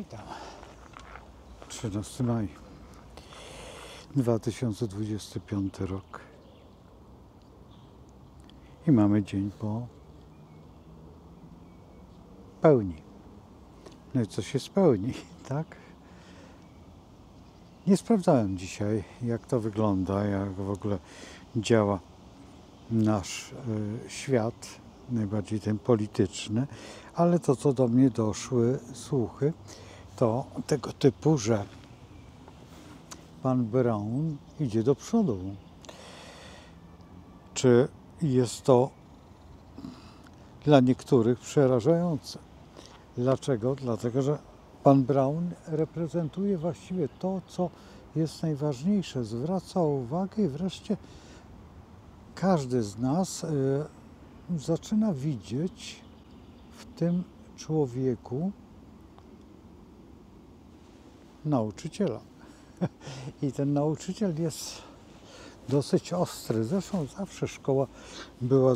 Witam. 13 maja 2025 rok. I mamy dzień po pełni. No i co się spełni, tak? Nie sprawdzałem dzisiaj, jak to wygląda, jak w ogóle działa nasz świat, najbardziej ten polityczny, ale to, co do mnie doszły słuchy, to tego typu, że pan Braun idzie do przodu. Czy jest to dla niektórych przerażające? Dlaczego? Dlatego, że pan Braun reprezentuje właściwie to, co jest najważniejsze. Zwraca uwagę i wreszcie każdy z nas zaczyna widzieć w tym człowieku nauczyciela. I ten nauczyciel jest dosyć ostry. Zresztą zawsze szkoła była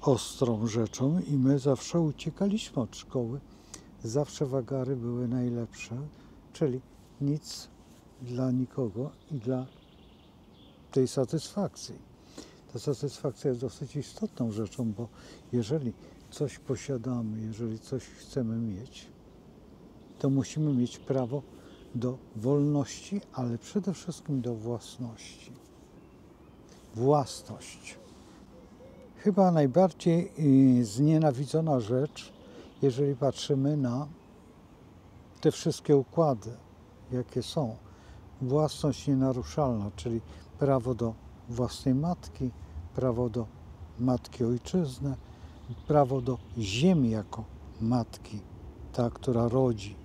ostrą rzeczą i my zawsze uciekaliśmy od szkoły. Zawsze wagary były najlepsze, czyli nic dla nikogo i dla tej satysfakcji. Ta satysfakcja jest dosyć istotną rzeczą, bo jeżeli coś posiadamy, jeżeli coś chcemy mieć, to musimy mieć prawo do wolności, ale przede wszystkim do własności. Własność. Chyba najbardziej znienawidzona rzecz, jeżeli patrzymy na te wszystkie układy, jakie są. Własność nienaruszalna, czyli prawo do własnej matki, prawo do matki ojczyzny, prawo do ziemi jako matki, ta, która rodzi.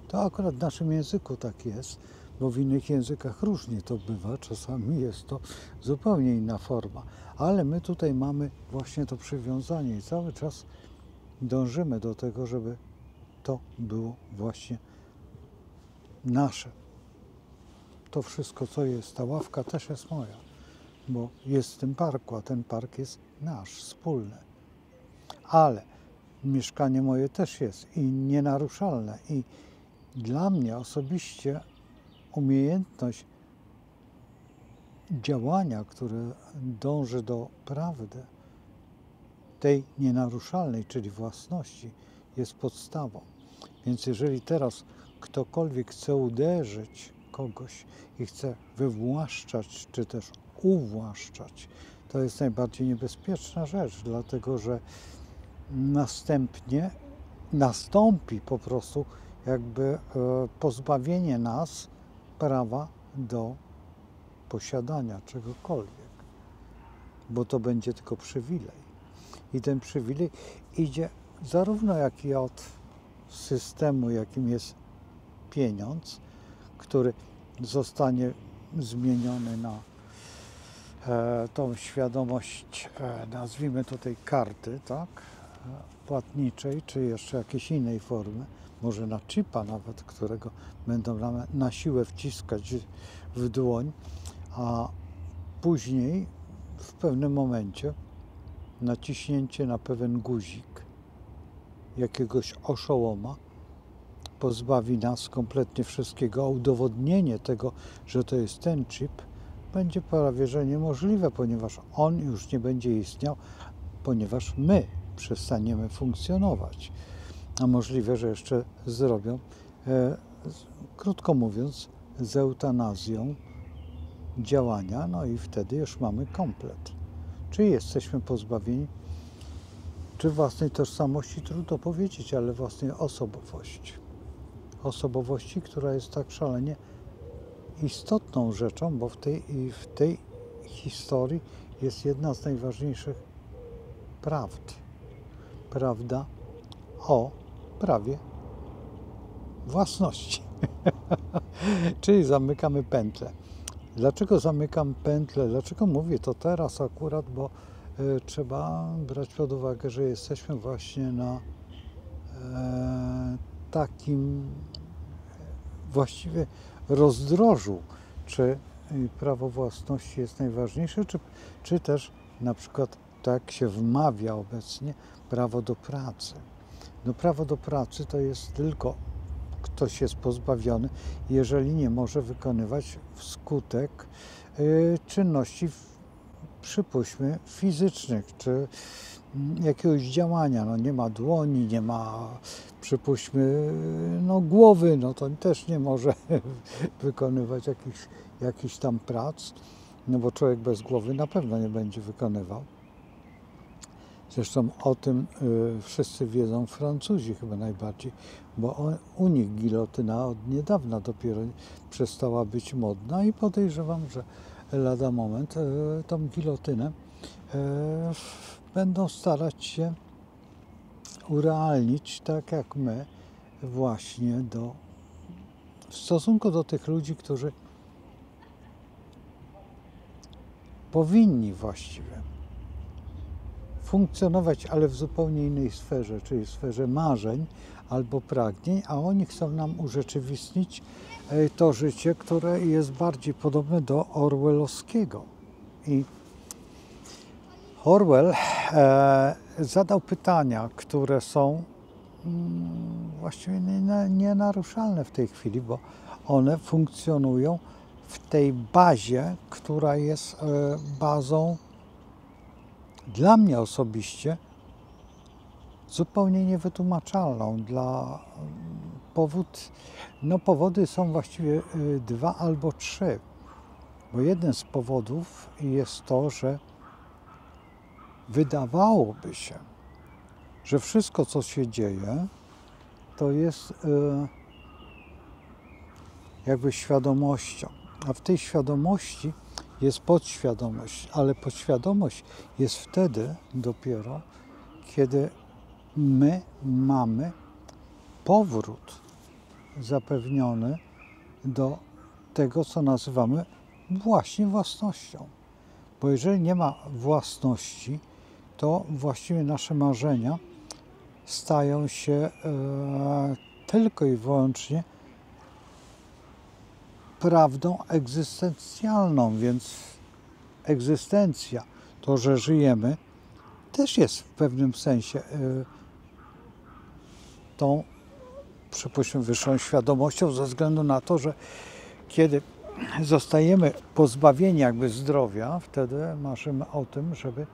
To akurat w naszym języku tak jest, bo w innych językach różnie to bywa, czasami jest to zupełnie inna forma. Ale my tutaj mamy właśnie to przywiązanie i cały czas dążymy do tego, żeby to było właśnie nasze. To wszystko, co jest, ta ławka też jest moja, bo jest w tym parku, a ten park jest nasz, wspólny. Ale mieszkanie moje też jest i nienaruszalne. I dla mnie osobiście umiejętność działania, które dąży do prawdy, tej nienaruszalnej, czyli własności, jest podstawą. Więc jeżeli teraz ktokolwiek chce uderzyć kogoś i chce wywłaszczać, czy też uwłaszczać, to jest najbardziej niebezpieczna rzecz, dlatego że następnie nastąpi po prostu jakby pozbawienie nas prawa do posiadania czegokolwiek, bo to będzie tylko przywilej. I ten przywilej idzie zarówno jak i od systemu, jakim jest pieniądz, który zostanie zmieniony na tą świadomość, nazwijmy tutaj karty, tak, płatniczej, czy jeszcze jakiejś innej formy, może na chipa nawet, którego będą na siłę wciskać w dłoń, a później w pewnym momencie naciśnięcie na pewien guzik jakiegoś oszołoma pozbawi nas kompletnie wszystkiego, a udowodnienie tego, że to jest ten chip, będzie prawie że niemożliwe, ponieważ on już nie będzie istniał, ponieważ my przestaniemy funkcjonować. A możliwe, że jeszcze zrobią, krótko mówiąc, z eutanazją działania, no i wtedy już mamy komplet. Czy jesteśmy pozbawieni, czy własnej tożsamości, trudno powiedzieć, ale własnej osobowości. Osobowości, która jest tak szalenie istotną rzeczą, bo w tej historii jest jedna z najważniejszych prawd. Prawda o prawie własności. Czyli zamykamy pętlę. Dlaczego zamykam pętlę? Dlaczego mówię to teraz akurat? Bo trzeba brać pod uwagę, że jesteśmy właśnie na takim właściwie rozdrożu, czy prawo własności jest najważniejsze, czy też na przykład, tak się wmawia obecnie, prawo do pracy. No prawo do pracy to jest tylko ktoś jest pozbawiony, jeżeli nie może wykonywać wskutek czynności, przypuśćmy, fizycznych, czy jakiegoś działania. No nie ma dłoni, nie ma, przypuśćmy, no głowy, no to też nie może wykonywać jakichś tam prac, no bo człowiek bez głowy na pewno nie będzie wykonywał. Zresztą o tym wszyscy wiedzą, Francuzi chyba najbardziej, bo u nich gilotyna od niedawna dopiero przestała być modna i podejrzewam, że lada moment tą gilotynę będą starać się urealnić, tak jak my, właśnie w stosunku do tych ludzi, którzy powinni właściwie funkcjonować, ale w zupełnie innej sferze, czyli w sferze marzeń albo pragnień, a oni chcą nam urzeczywistnić to życie, które jest bardziej podobne do orwellowskiego. I Orwell zadał pytania, które są właściwie nienaruszalne w tej chwili, bo one funkcjonują w tej bazie, która jest bazą dla mnie osobiście zupełnie niewytłumaczalną. Powody są właściwie dwa albo trzy, bo jeden z powodów jest to, że wydawałoby się, że wszystko, co się dzieje, to jest jakby świadomością, a w tej świadomości jest podświadomość, ale podświadomość jest wtedy dopiero, kiedy my mamy powrót zapewniony do tego, co nazywamy właśnie własnością. Bo jeżeli nie ma własności, to właściwie nasze marzenia stają się tylko i wyłącznie prawdą egzystencjalną, więc egzystencja, to, że żyjemy, też jest w pewnym sensie tą, przypuśćmy, wyższą świadomością, ze względu na to, że kiedy zostajemy pozbawieni jakby zdrowia, wtedy marzymy o tym, żeby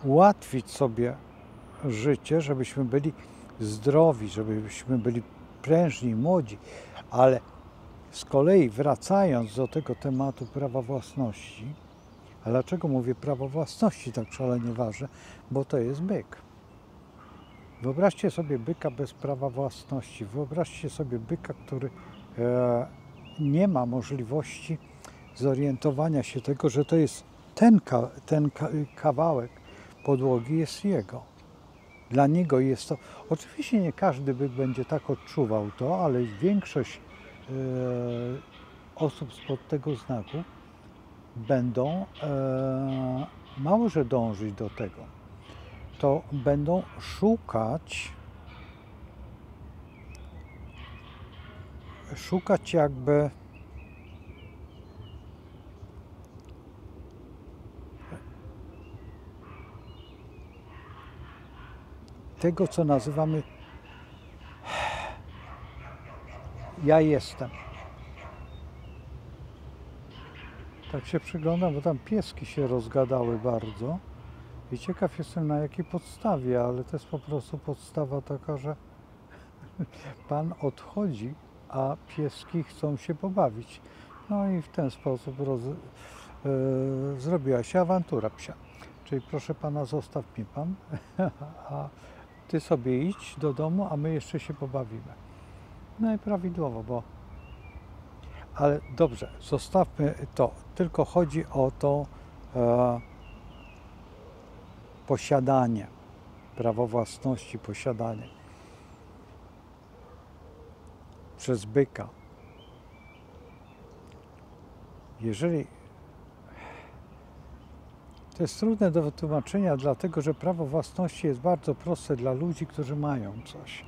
ułatwić sobie życie, żebyśmy byli zdrowi, żebyśmy byli prężni, młodzi, ale z kolei wracając do tego tematu prawa własności, a dlaczego mówię prawo własności tak szalenie ważne? Bo to jest byk. Wyobraźcie sobie byka bez prawa własności. Wyobraźcie sobie byka, który nie ma możliwości zorientowania się tego, że to jest ten kawałek podłogi jest jego. Dla niego jest to... Oczywiście nie każdy byk będzie tak odczuwał to, ale większość osób spod tego znaku będą mało że dążyć do tego. To będą szukać jakby tego, co nazywamy ja jestem. Tak się przyglądam, bo tam pieski się rozgadały bardzo i ciekaw jestem, na jakiej podstawie, ale to jest po prostu podstawa taka, że Pan odchodzi, a pieski chcą się pobawić. No i w ten sposób zrobiła się awantura psia. Czyli proszę Pana, zostaw mnie Pan, a Ty sobie idź do domu, a my jeszcze się pobawimy. No i prawidłowo, bo... Ale dobrze, zostawmy to. Tylko chodzi o to posiadanie, prawo własności, posiadanie przez byka. Jeżeli to jest trudne do wytłumaczenia, dlatego że prawo własności jest bardzo proste dla ludzi, którzy mają coś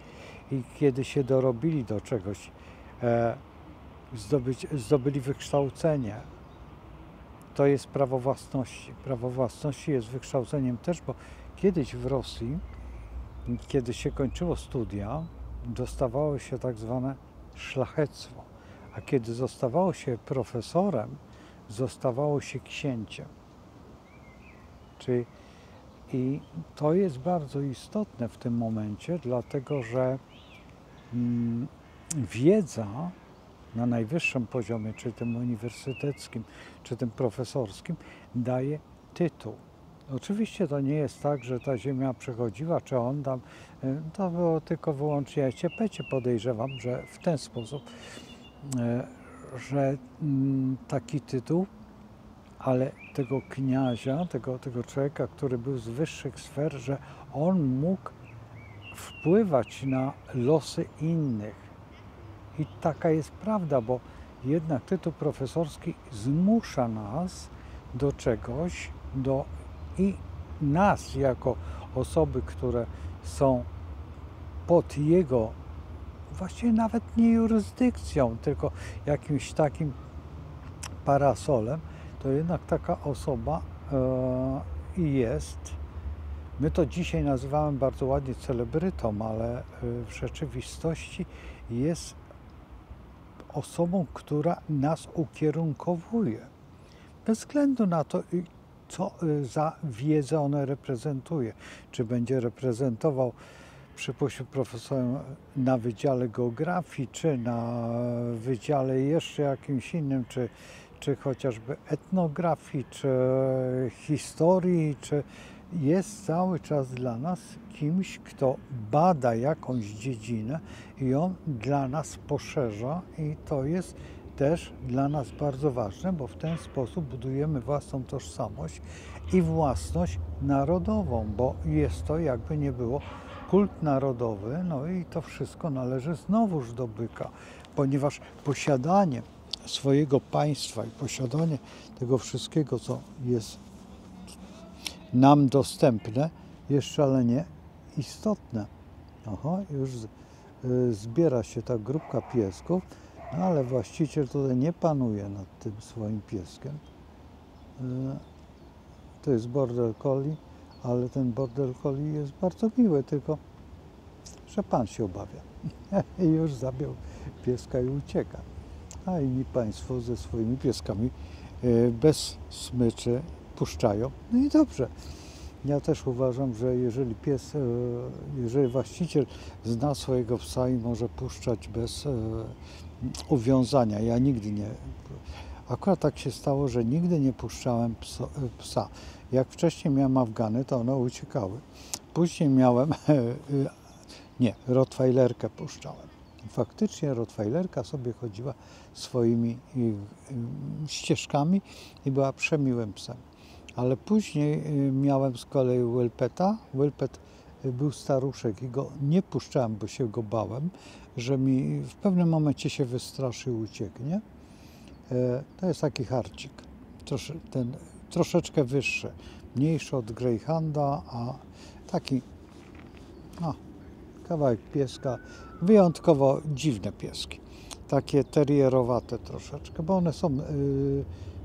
i kiedy się dorobili do czegoś, zdobyli wykształcenie, to jest prawo własności. Prawo własności jest wykształceniem też, bo kiedyś w Rosji, kiedy się kończyło studia, dostawało się tak zwane szlachectwo, a kiedy zostawało się profesorem, zostawało się księciem. Czyli i to jest bardzo istotne w tym momencie, dlatego że wiedza na najwyższym poziomie, czy tym uniwersyteckim, czy tym profesorskim, daje tytuł. Oczywiście to nie jest tak, że ta ziemia przechodziła, czy on tam, to było tylko wyłącznie ciepecie, podejrzewam, że w ten sposób, że taki tytuł, ale tego kniazia, tego człowieka, który był z wyższych sfer, że on mógł wpływać na losy innych. I taka jest prawda, bo jednak tytuł profesorski zmusza nas do czegoś, i nas jako osoby, które są pod jego, właściwie nawet nie jurysdykcją, tylko jakimś takim parasolem, to jednak taka osoba jest. My to dzisiaj nazywamy bardzo ładnie celebrytą, ale w rzeczywistości jest osobą, która nas ukierunkowuje. Bez względu na to, co za wiedzę ona reprezentuje. Czy będzie reprezentował, przypuśćmy, profesorem na Wydziale Geografii, czy na Wydziale jeszcze jakimś innym, czy chociażby etnografii, czy historii, czy jest cały czas dla nas kimś, kto bada jakąś dziedzinę i on dla nas poszerza i to jest też dla nas bardzo ważne, bo w ten sposób budujemy własną tożsamość i własność narodową, bo jest to, jakby nie było, kult narodowy, no i to wszystko należy znowuż do byka, ponieważ posiadanie swojego państwa i posiadanie tego wszystkiego, co jest nam dostępne, jest szalenie istotne. Oho, już zbiera się ta grupka piesków, no ale właściciel tutaj nie panuje nad tym swoim pieskiem. To jest border collie, ale ten border collie jest bardzo miły, tylko że pan się obawia. I już zabił pieska i ucieka. A inni państwo ze swoimi pieskami bez smyczy puszczają. No i dobrze. Ja też uważam, że jeżeli właściciel zna swojego psa i może puszczać bez uwiązania, ja nigdy nie. Akurat tak się stało, że nigdy nie puszczałem psa. Jak wcześniej miałem Afgany, to one uciekały. Później miałem, rottweilerkę puszczałem. Faktycznie rottweilerka sobie chodziła swoimi ścieżkami i była przemiłym psem. Ale później miałem z kolei Whelpeta. Whelpet był staruszek i go nie puszczałem, bo się go bałem, że mi w pewnym momencie się wystraszy i ucieknie. To jest taki harcik, ten troszeczkę wyższy, mniejszy od Greyhounda, a taki kawałek pieska, wyjątkowo dziwne pieski, takie terrierowate troszeczkę, bo one są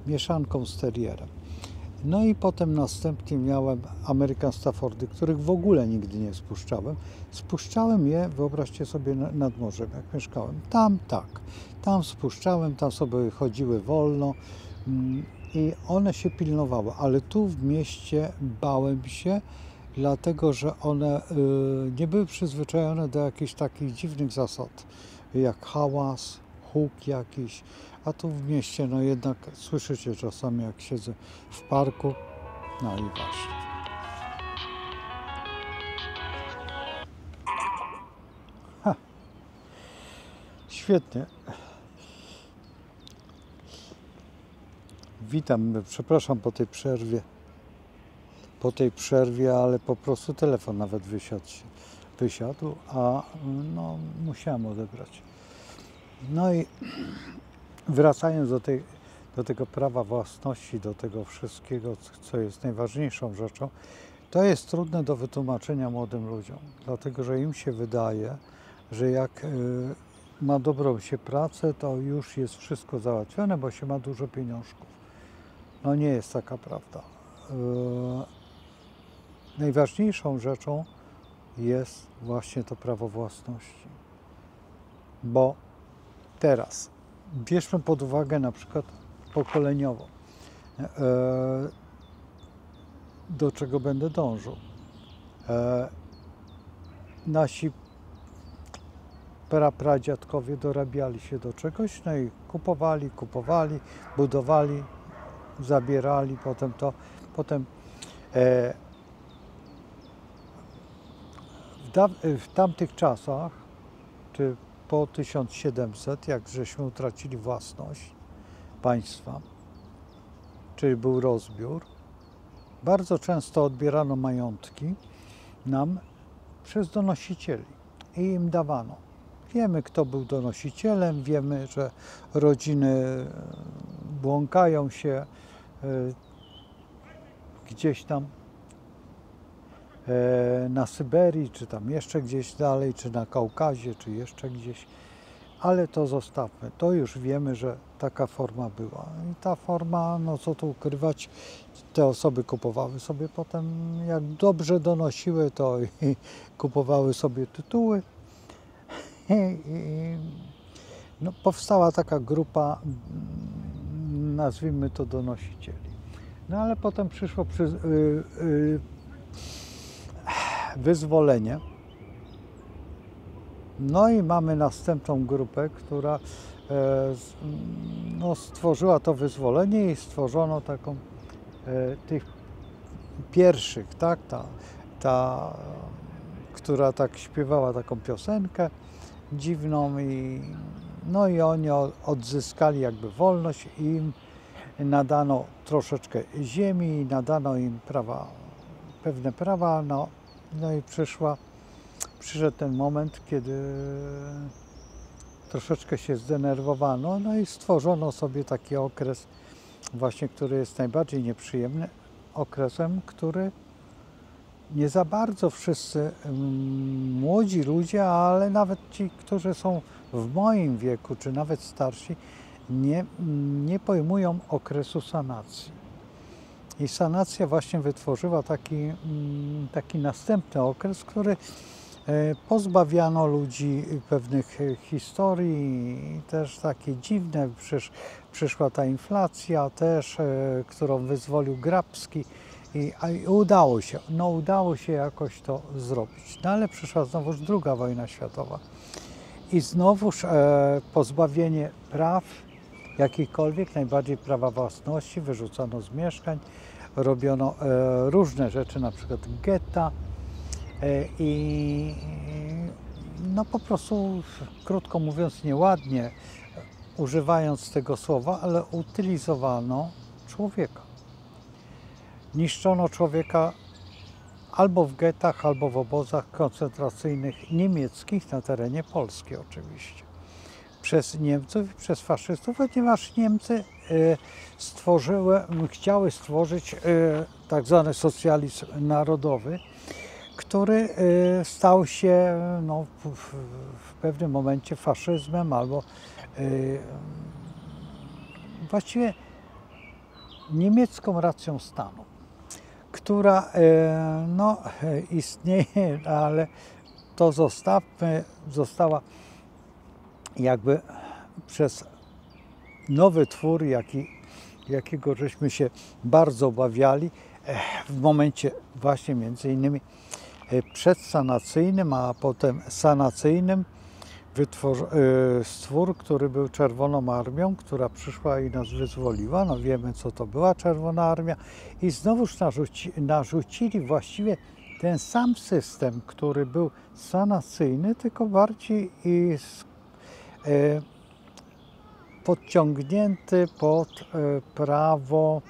mieszanką z terrierem. No i potem następnie miałem American Staffordy, których w ogóle nigdy nie spuszczałem. Spuszczałem je, wyobraźcie sobie, nad morzem, jak mieszkałem. Tam spuszczałem, tam sobie chodziły wolno i one się pilnowały, ale tu w mieście bałem się, dlatego że one nie były przyzwyczajone do jakichś takich dziwnych zasad, jak hałas, huk jakiś. A tu w mieście, no jednak słyszycie czasami, jak siedzę w parku, no i właśnie. Świetnie. Witam, przepraszam po tej przerwie, ale po prostu telefon nawet wysiadł, a no musiałem odebrać. No i wracając do tego prawa własności, do tego wszystkiego, co jest najważniejszą rzeczą, to jest trudne do wytłumaczenia młodym ludziom, dlatego że im się wydaje, że jak ma dobrą się pracę, to już jest wszystko załatwione, bo się ma dużo pieniążków. No nie jest taka prawda. Najważniejszą rzeczą jest właśnie to prawo własności. Bo teraz bierzmy pod uwagę na przykład pokoleniowo, do czego będę dążył. Nasi pradziadkowie dorabiali się do czegoś, no i kupowali, budowali, zabierali, potem w tamtych czasach, czy po 1700, jak żeśmy utracili własność państwa, czyli był rozbiór, bardzo często odbierano majątki nam przez donosicieli i im dawano. Wiemy, kto był donosicielem, wiemy, że rodziny błąkają się gdzieś tam na Syberii, czy tam jeszcze gdzieś dalej, czy na Kaukazie, czy jeszcze gdzieś. Ale to zostawmy. To już wiemy, że taka forma była. I ta forma, no co tu ukrywać, te osoby kupowały sobie potem, jak dobrze donosiły, to i kupowały sobie tytuły. No, powstała taka grupa, nazwijmy to donosicieli. No ale potem przyszło wyzwolenie. No i mamy następną grupę, która no, stworzyła to wyzwolenie i stworzono taką tych pierwszych, tak, ta, która tak śpiewała taką piosenkę dziwną no i oni odzyskali jakby wolność i im nadano troszeczkę ziemi, nadano im pewne prawa, no i przyszedł ten moment, kiedy troszeczkę się zdenerwowano, no i stworzono sobie taki okres właśnie, który jest najbardziej nieprzyjemny, okresem, który nie za bardzo wszyscy młodzi ludzie, ale nawet ci, którzy są w moim wieku, czy nawet starsi, nie pojmują okresu sanacji. I sanacja właśnie wytworzyła taki następny okres, który pozbawiano ludzi pewnych historii, też takie dziwne, przyszła ta inflacja też, którą wyzwolił Grabski i udało się jakoś to zrobić. No ale przyszła znowuż II wojna światowa i znowuż pozbawienie praw jakichkolwiek, najbardziej prawa własności, wyrzucano z mieszkań, robiono różne rzeczy, na przykład getta i no po prostu, krótko mówiąc, nieładnie używając tego słowa, ale utylizowano człowieka. Niszczono człowieka albo w getach, albo w obozach koncentracyjnych niemieckich na terenie Polski oczywiście. Przez Niemców i przez faszystów, ponieważ Niemcy chciały stworzyć tak zwany socjalizm narodowy, który stał się no, w pewnym momencie faszyzmem albo właściwie niemiecką racją stanu, która no, istnieje, ale to została jakby przez nowy twór, jakiego żeśmy się bardzo obawiali w momencie właśnie między innymi przedsanacyjnym, a potem sanacyjnym, stwór, który był Czerwoną Armią, która przyszła i nas wyzwoliła. No wiemy, co to była Czerwona Armia i znowuż narzucili właściwie ten sam system, który był sanacyjny, tylko bardziej podciągnięty pod prawo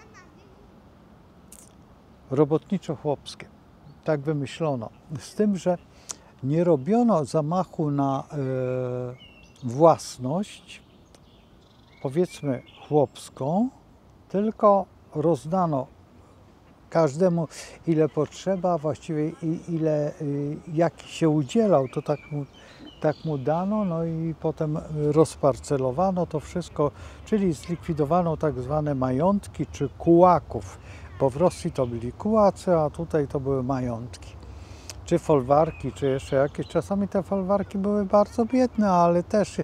robotniczo-chłopskie. Tak wymyślono. Z tym, że nie robiono zamachu na własność, powiedzmy chłopską, tylko rozdano każdemu ile potrzeba, właściwie jaki się udzielał, to tak mu dano, no i potem rozparcelowano to wszystko, czyli zlikwidowano tak zwane majątki czy kułaków, bo w Rosji to byli kułacy, a tutaj to były majątki. czy folwarki, czy jeszcze jakieś. Czasami te folwarki były bardzo biedne, ale też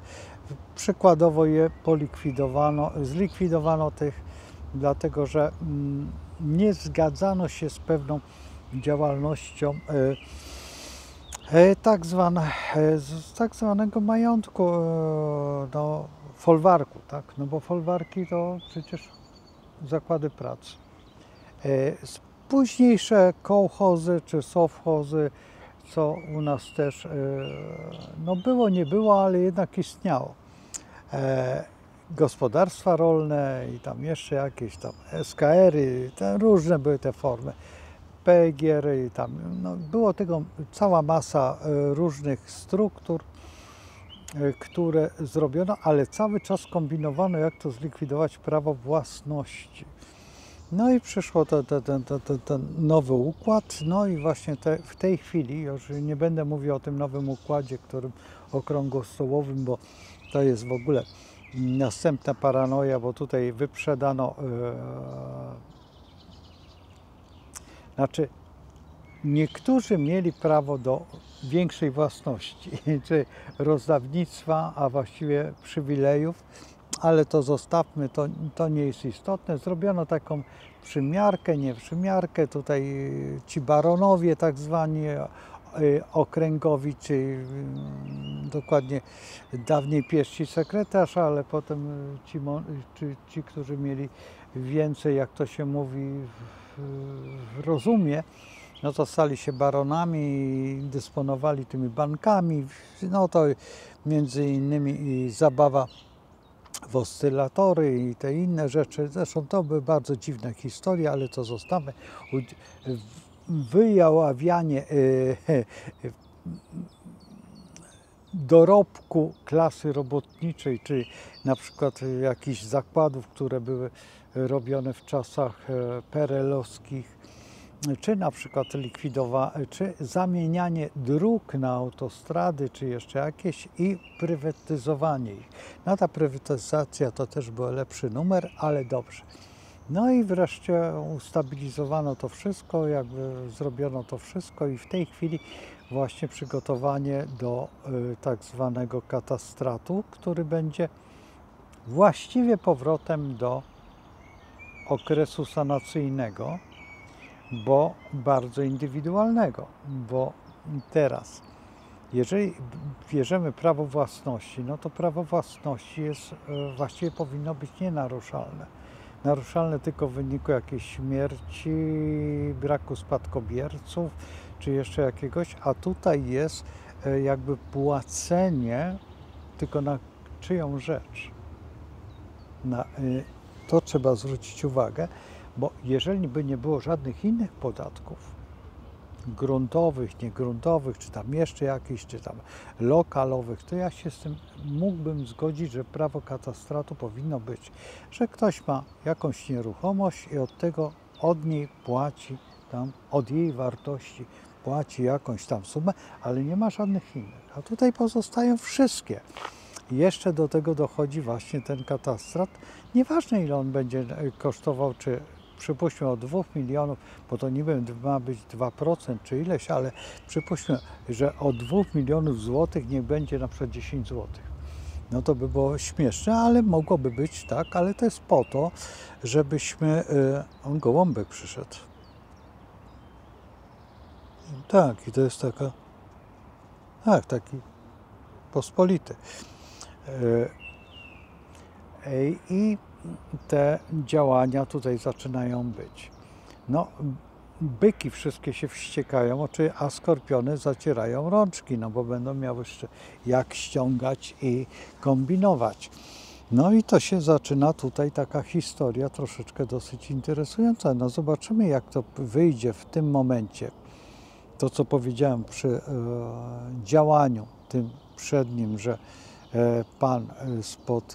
przykładowo je polikwidowano, zlikwidowano tych, dlatego że nie zgadzano się z pewną działalnością z tak zwanego majątku, no, folwarku, tak? No bo folwarki to przecież zakłady pracy. Późniejsze kołchozy czy sowchozy, co u nas też no było, nie było, ale jednak istniało. Gospodarstwa rolne i tam jeszcze jakieś tam SKR-y, różne były te formy. PGR i tam, no, było tego cała masa różnych struktur, które zrobiono, ale cały czas kombinowano, jak to zlikwidować prawo własności. No i przyszło ten nowy układ, no i właśnie w tej chwili, już nie będę mówił o tym nowym układzie, którym okrągłostołowym, bo to jest w ogóle następna paranoja, bo tutaj wyprzedano, znaczy niektórzy mieli prawo do większej własności, czy rozdawnictwa, a właściwie przywilejów, ale to zostawmy, to nie jest istotne. Zrobiono taką przymiarkę, nie przymiarkę, tutaj ci baronowie tak zwani, okręgowi, czy dokładnie dawniej pieści sekretarz, ale potem ci, którzy mieli więcej, jak to się mówi, w rozumie, no to stali się baronami i dysponowali tymi bankami. No to między innymi i zabawa w oscylatory i te inne rzeczy. Zresztą to były bardzo dziwne historie, ale to zostawmy. Wyjaławianie dorobku klasy robotniczej, czy na przykład jakichś zakładów, które były robione w czasach PRL-owskich, czy na przykład czy zamienianie dróg na autostrady, czy jeszcze jakieś i prywatyzowanie ich. No ta prywatyzacja to też był lepszy numer, ale dobrze. No i wreszcie ustabilizowano to wszystko, jakby zrobiono to wszystko i w tej chwili właśnie przygotowanie do tak zwanego katastratu, który będzie właściwie powrotem do okresu sanacyjnego, bo bardzo indywidualnego, bo teraz, jeżeli bierzemy prawo własności, no to prawo własności jest, właściwie powinno być nienaruszalne. Naruszalne tylko w wyniku jakiejś śmierci, braku spadkobierców, czy jeszcze jakiegoś, a tutaj jest jakby płacenie tylko na czyją rzecz. To trzeba zwrócić uwagę, bo jeżeli by nie było żadnych innych podatków, gruntowych, niegruntowych, czy tam jeszcze jakichś, czy tam lokalowych, to ja się z tym mógłbym zgodzić, że prawo katastratu powinno być, że ktoś ma jakąś nieruchomość i od niej płaci tam, od jej wartości płaci jakąś tam sumę, ale nie ma żadnych innych. A tutaj pozostają wszystkie. Jeszcze do tego dochodzi właśnie ten katastrat. Nieważne, ile on będzie kosztował, czy przypuśćmy od 2 milionów, bo to niby ma być 2% czy ileś, ale przypuśćmy, że od 2 milionów złotych niech będzie na przykład 10 złotych. No to by było śmieszne, ale mogłoby być tak, ale to jest po to, żebyśmy... On gołąbek przyszedł. Tak, i to jest taka... Tak, taki pospolity. I te działania tutaj zaczynają być. No, byki wszystkie się wściekają, a skorpiony zacierają rączki, no bo będą miały jeszcze jak ściągać i kombinować. No i to się zaczyna tutaj taka historia troszeczkę dosyć interesująca. No zobaczymy, jak to wyjdzie w tym momencie. To, co powiedziałem przy działaniu tym przednim, że pan spod,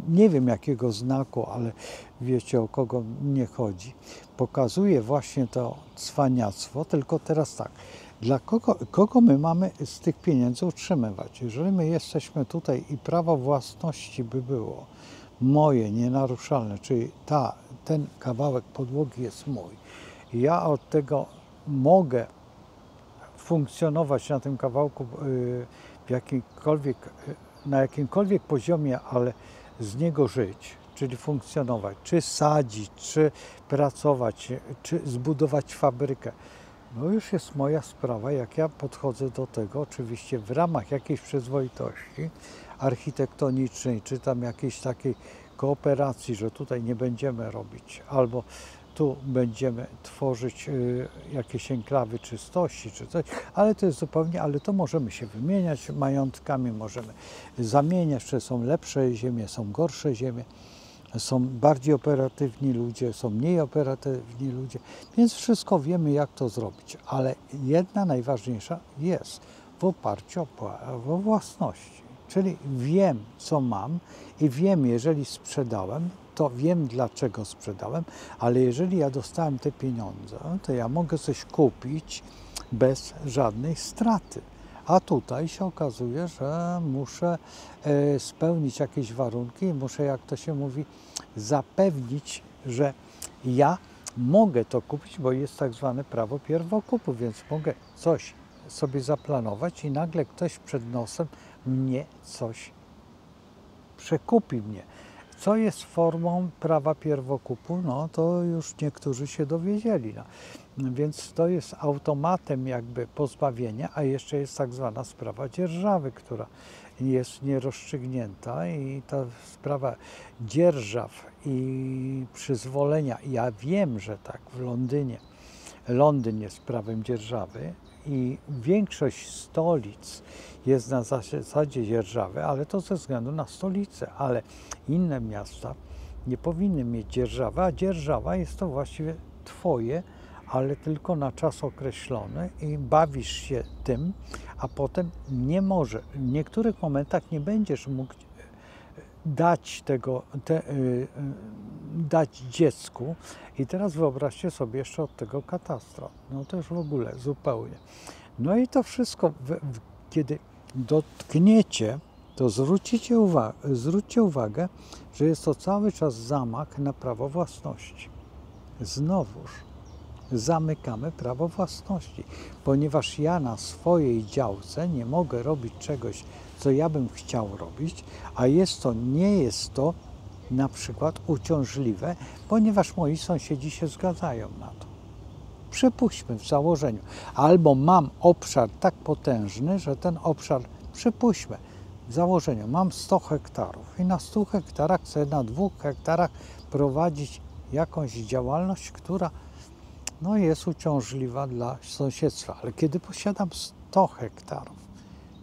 nie wiem jakiego znaku, ale wiecie, o kogo nie chodzi, pokazuje właśnie to cwaniactwo, tylko teraz tak, dla kogo my mamy z tych pieniędzy utrzymywać? Jeżeli my jesteśmy tutaj i prawo własności by było moje, nienaruszalne, czyli ten kawałek podłogi jest mój, ja od tego mogę funkcjonować na tym kawałku w na jakimkolwiek poziomie, ale z niego żyć, czyli funkcjonować, czy sadzić, czy pracować, czy zbudować fabrykę, no już jest moja sprawa, jak ja podchodzę do tego, oczywiście w ramach jakiejś przyzwoitości architektonicznej, czy tam jakiejś takiej kooperacji, że tutaj nie będziemy robić, albo tu będziemy tworzyć jakieś enklawy czystości, czy coś, ale to jest zupełnie, ale to możemy się wymieniać majątkami, możemy zamieniać, że są lepsze ziemie, są gorsze ziemie. Są bardziej operatywni ludzie, są mniej operatywni ludzie, więc wszystko wiemy, jak to zrobić. Ale jedna najważniejsza jest w oparciu o prawo własności. Czyli wiem, co mam i wiem, jeżeli sprzedałem, to wiem, dlaczego sprzedałem, ale jeżeli ja dostałem te pieniądze, to ja mogę coś kupić bez żadnej straty. A tutaj się okazuje, że muszę spełnić jakieś warunki i muszę, jak to się mówi, zapewnić, że ja mogę to kupić, bo jest tak zwane prawo pierwokupu, więc mogę coś sobie zaplanować i nagle ktoś przed nosem mnie coś przekupi mnie. Co jest formą prawa pierwokupu? No to już niektórzy się dowiedzieli. No. Więc to jest automatem jakby pozbawienia, a jeszcze jest tak zwana sprawa dzierżawy, która jest nierozstrzygnięta i ta sprawa dzierżaw i przyzwolenia, ja wiem, że tak w Londynie, Londyn jest prawem dzierżawy i większość stolic jest na zasadzie dzierżawy, ale to ze względu na stolicę, ale inne miasta nie powinny mieć dzierżawy, a dzierżawa jest to właściwie twoje, ale tylko na czas określony i bawisz się tym, a potem nie może, w niektórych momentach nie będziesz mógł dać tego, dać dziecku. I teraz wyobraźcie sobie jeszcze od tego katastra. No to już w ogóle zupełnie. No i to wszystko, kiedy dotkniecie, to zwróćcie uwagę, że jest to cały czas zamach na prawo własności. Znowuż zamykamy prawo własności, ponieważ ja na swojej działce nie mogę robić czegoś, co ja bym chciał robić, a nie jest to na przykład uciążliwe, ponieważ moi sąsiedzi się zgadzają na to. Przypuśćmy w założeniu, albo mam obszar tak potężny, że ten obszar, przypuśćmy, w założeniu mam 100 hektarów i na 100 hektarach chcę na 2 hektarach prowadzić jakąś działalność, która no, jest uciążliwa dla sąsiedztwa. Ale kiedy posiadam 100 hektarów,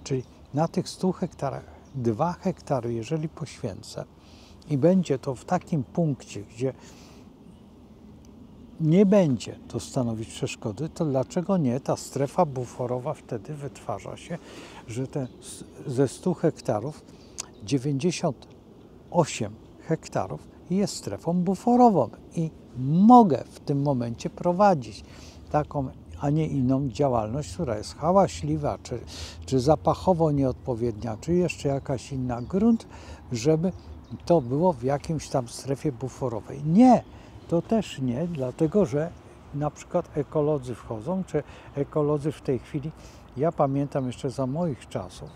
czyli na tych 100 hektarach 2 hektary, jeżeli poświęcę i będzie to w takim punkcie, gdzie nie będzie to stanowić przeszkody, to dlaczego nie? Ta strefa buforowa wtedy wytwarza się, że ze 100 hektarów 98 hektarów jest strefą buforową i mogę w tym momencie prowadzić taką, a nie inną działalność, która jest hałaśliwa, czy zapachowo nieodpowiednia, czy jeszcze jakaś inna grunt, żeby to było w jakimś tam strefie buforowej. Nie, to też nie, dlatego że na przykład ekolodzy wchodzą, czy ekolodzy w tej chwili, ja pamiętam jeszcze za moich czasów,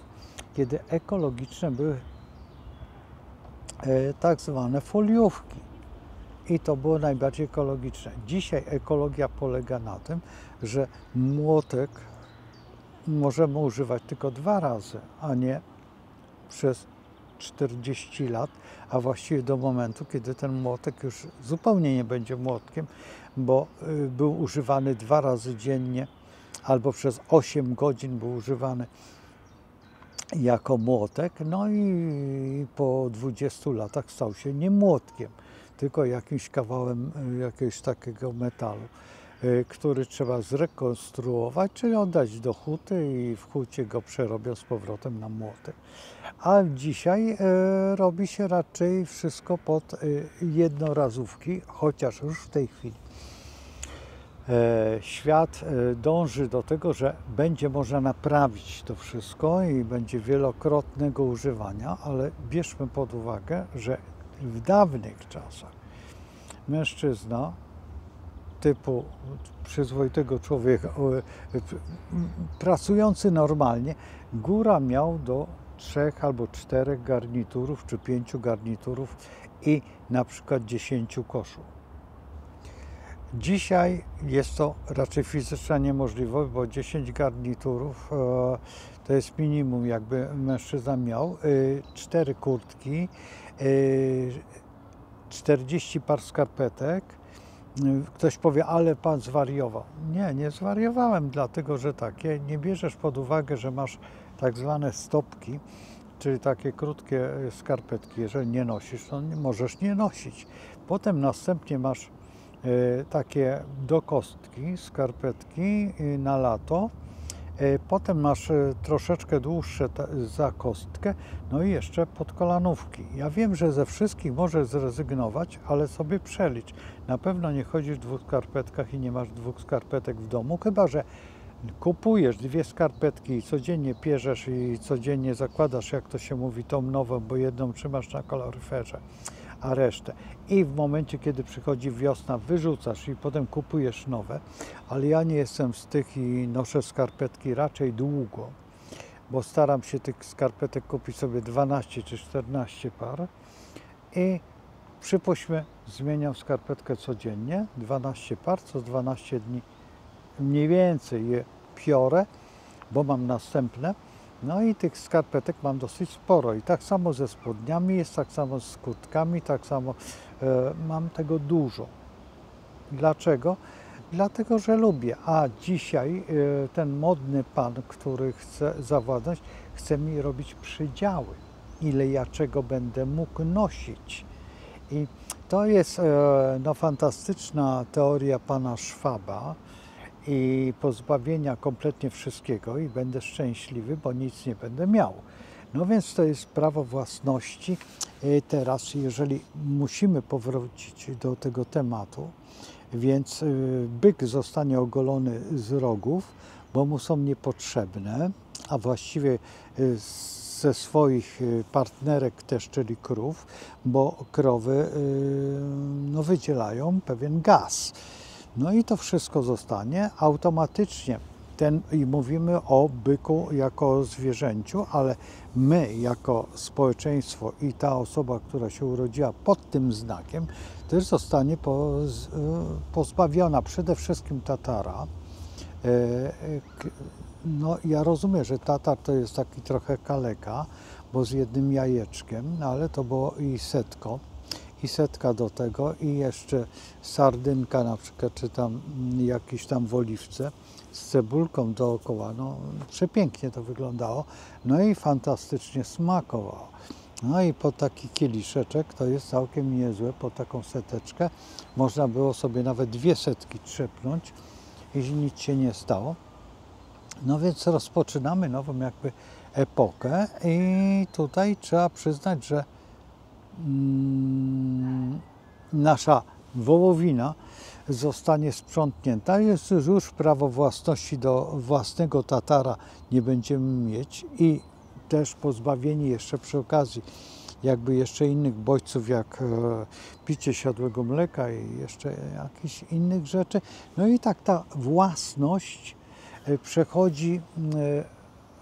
kiedy ekologiczne były tak zwane foliówki i to było najbardziej ekologiczne. Dzisiaj ekologia polega na tym, że młotek możemy używać tylko 2 razy, a nie przez 40 lat, a właściwie do momentu, kiedy ten młotek już zupełnie nie będzie młotkiem, bo był używany 2 razy dziennie albo przez 8 godzin był używany jako młotek, no i po 20 latach stał się nie młotkiem, tylko jakimś kawałem jakiegoś takiego metalu, który trzeba zrekonstruować, czyli oddać do huty i w hucie go przerobią z powrotem na młotek. A dzisiaj robi się raczej wszystko pod jednorazówki, chociaż już w tej chwili świat dąży do tego, że będzie można naprawić to wszystko i będzie wielokrotnego używania, ale bierzmy pod uwagę, że w dawnych czasach mężczyzna typu przyzwoitego człowieka, pracujący normalnie, góra miał do 3 albo 4 garniturów, czy 5 garniturów i na przykład 10 koszu. Dzisiaj jest to raczej fizyczna niemożliwość, bo 10 garniturów to jest minimum, jakby mężczyzna miał, 4 kurtki, 40 par skarpetek. Ktoś powie, ale pan zwariował. Nie, nie zwariowałem, dlatego że nie bierzesz pod uwagę, że masz tak zwane stopki, czyli takie krótkie skarpetki. Jeżeli nie nosisz, to możesz nie nosić. Potem następnie masz takie do kostki skarpetki na lato. Potem masz troszeczkę dłuższe za kostkę, no i jeszcze podkolanówki. Ja wiem, że ze wszystkich możesz zrezygnować, ale sobie przelicz. Na pewno nie chodzisz w 2 skarpetkach i nie masz 2 skarpetek w domu, chyba że kupujesz 2 skarpetki i codziennie pierzesz i codziennie zakładasz, jak to się mówi, tą nową, bo jedną trzymasz na kaloryferze, a resztę. I w momencie, kiedy przychodzi wiosna, wyrzucasz i potem kupujesz nowe, ale ja nie jestem z tych i noszę skarpetki raczej długo, bo staram się tych skarpetek kupić sobie 12 czy 14 par i przypuśćmy, zmieniam skarpetkę codziennie, 12 par, co 12 dni mniej więcej je piorę, bo mam następne. No i tych skarpetek mam dosyć sporo i tak samo ze spodniami jest, tak samo z kurtkami, tak samo mam tego dużo. Dlaczego? Dlatego, że lubię. A dzisiaj ten modny pan, który chce zawładnąć, chce mi robić przydziały, ile ja czego będę mógł nosić. I to jest fantastyczna teoria pana Schwaba, i pozbawienia kompletnie wszystkiego i będę szczęśliwy, bo nic nie będę miał. No więc to jest prawo własności. Teraz, jeżeli musimy powrócić do tego tematu, więc byk zostanie ogolony z rogów, bo mu są niepotrzebne, a właściwie ze swoich partnerek też, czyli krów, bo krowy wydzielają pewien gaz. No i to wszystko zostanie automatycznie. I mówimy o byku jako zwierzęciu, ale my jako społeczeństwo i ta osoba, która się urodziła pod tym znakiem, też zostanie pozbawiona przede wszystkim tatara. No ja rozumiem, że tatar to jest taki trochę kaleka, bo z jednym jajeczkiem, no ale to było i setka do tego i jeszcze sardynka na przykład, czy tam jakieś tam w oliwce z cebulką dookoła. No przepięknie to wyglądało, no i fantastycznie smakowało. No i po taki kieliszeczek to jest całkiem niezłe, po taką seteczkę można było sobie nawet 2 setki trzepnąć i nic się nie stało. No więc rozpoczynamy nową jakby epokę i tutaj trzeba przyznać, że nasza wołowina zostanie sprzątnięta. Jest już prawo własności do własnego tatara nie będziemy mieć i też pozbawieni jeszcze przy okazji jakby jeszcze innych bodźców jak picie siadłego mleka i jeszcze jakichś innych rzeczy. No i tak ta własność przechodzi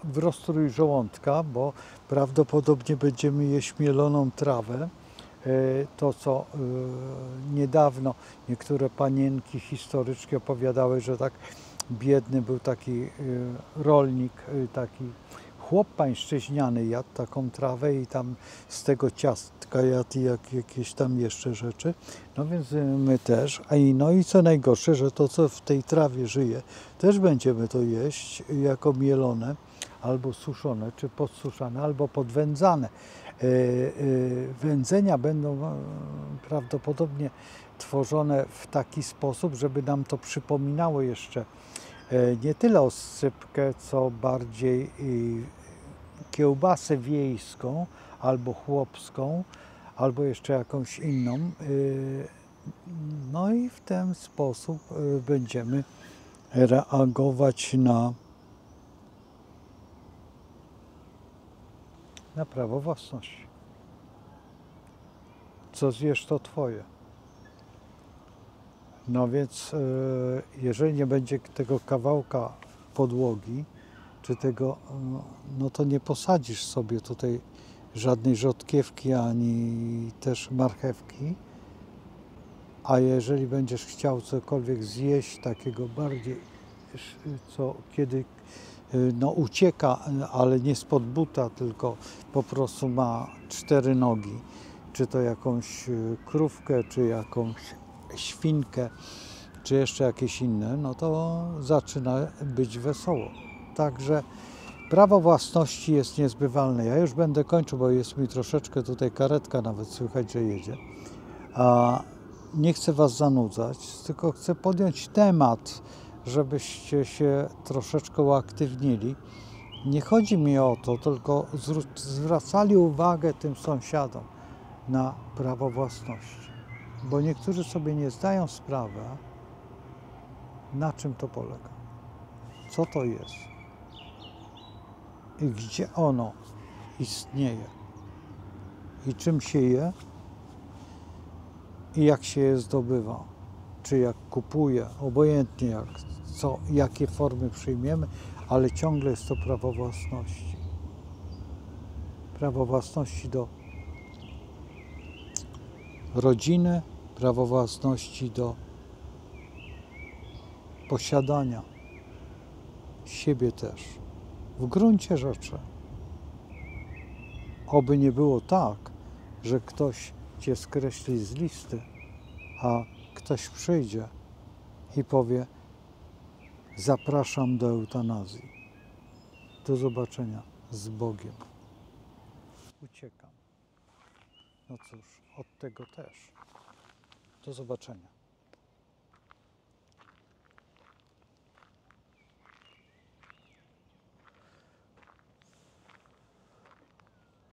w rozstrój żołądka, bo prawdopodobnie będziemy jeść mieloną trawę. To, co niedawno niektóre panienki historyczki opowiadały, że tak biedny był taki rolnik, taki chłop pańszczyźniany jadł taką trawę i tam z tego ciastka jadł i jakieś tam jeszcze rzeczy. No więc my też. No i co najgorsze, że to, co w tej trawie żyje, też będziemy to jeść jako mielone, albo suszone, czy podsuszane, albo podwędzane. Wędzenia będą prawdopodobnie tworzone w taki sposób, żeby nam to przypominało jeszcze nie tyle oscypkę, co bardziej kiełbasę wiejską, albo chłopską, albo jeszcze jakąś inną. No i w ten sposób będziemy reagować na prawo własności. Co zjesz, to twoje. No więc jeżeli nie będzie tego kawałka podłogi, czy tego, no to nie posadzisz sobie tutaj żadnej rzodkiewki, ani też marchewki. A jeżeli będziesz chciał cokolwiek zjeść takiego bardziej, co kiedy no, ucieka, ale nie spod buta, tylko po prostu ma 4 nogi, czy to jakąś krówkę, czy jakąś świnkę, czy jeszcze jakieś inne, no to zaczyna być wesoło. Także prawo własności jest niezbywalne. Ja już będę kończył, bo jest mi troszeczkę tutaj karetka, nawet słychać, że jedzie. A nie chcę Was zanudzać, tylko chcę podjąć temat, żebyście się troszeczkę uaktywnili. Nie chodzi mi o to, tylko zwracali uwagę tym sąsiadom na prawo własności. Bo niektórzy sobie nie zdają sprawy, na czym to polega, co to jest i gdzie ono istnieje i czym się je i jak się je zdobywa, czy jak kupuje, obojętnie jakie formy przyjmiemy, ale ciągle jest to prawo własności. Prawo własności do rodziny, prawo własności do posiadania siebie też. W gruncie rzeczy, oby nie było tak, że ktoś Cię skreśli z listy, a ktoś przyjdzie i powie: zapraszam do eutanazji. Do zobaczenia, z Bogiem. Uciekam. No cóż, od tego też. Do zobaczenia.